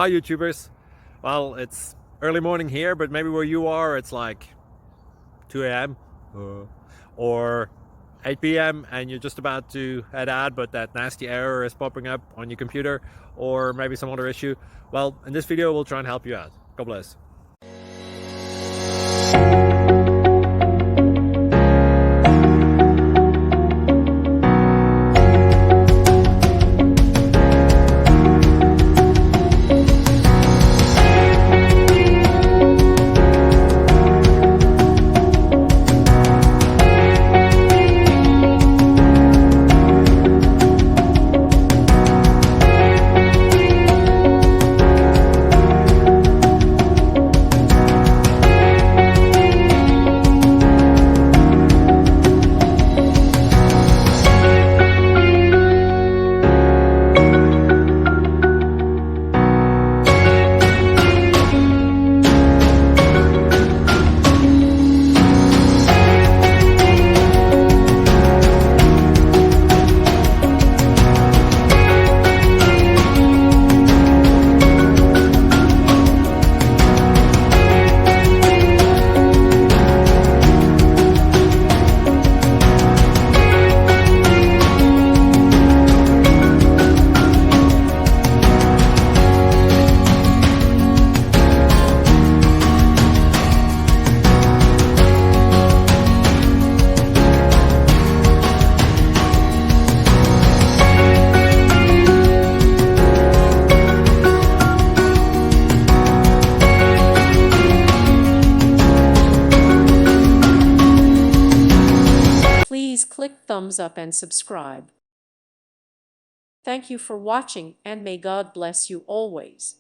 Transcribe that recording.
Hi YouTubers. Well, it's early morning here, but maybe where you are it's like 2 a.m. Or 8 p.m. and you're just about to head out, but that nasty error is popping up on your computer, or maybe some other issue. Well, in this video we'll try and help you out. God bless. Please click thumbs up and subscribe. Thank you for watching, and may God bless you always.